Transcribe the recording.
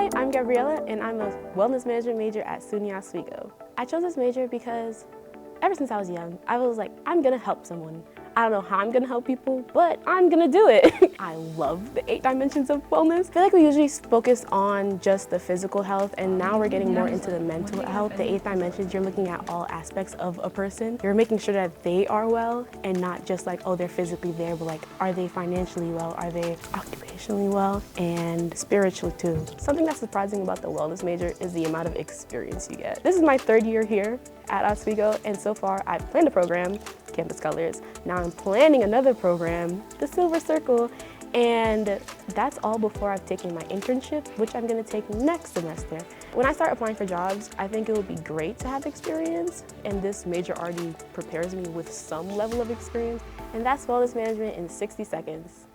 Hi, I'm Gabriella, and I'm a wellness management major at SUNY Oswego. I chose this major because ever since I was young, I was like, I'm gonna help someone. I don't know how I'm gonna help people, but I'm gonna do it. I love the 8 dimensions of wellness. I feel like we usually focus on just the physical health, and now we're getting more into the mental health. The 8 dimensions, you're looking at all aspects of a person. You're making sure that they are well, and not just like, oh, they're physically there, but like, are they financially well? Are they occupationally well? And spiritually too. Something that's surprising about the wellness major is the amount of experience you get. This is my 3rd year here at Oswego, and so far I've planned a program, Campus Colors. Now I'm planning another program, the Silver Circle, and that's all before I've taken my internship, which I'm gonna take next semester. When I start applying for jobs, I think it would be great to have experience, and this major already prepares me with some level of experience, and that's wellness management in 60 seconds.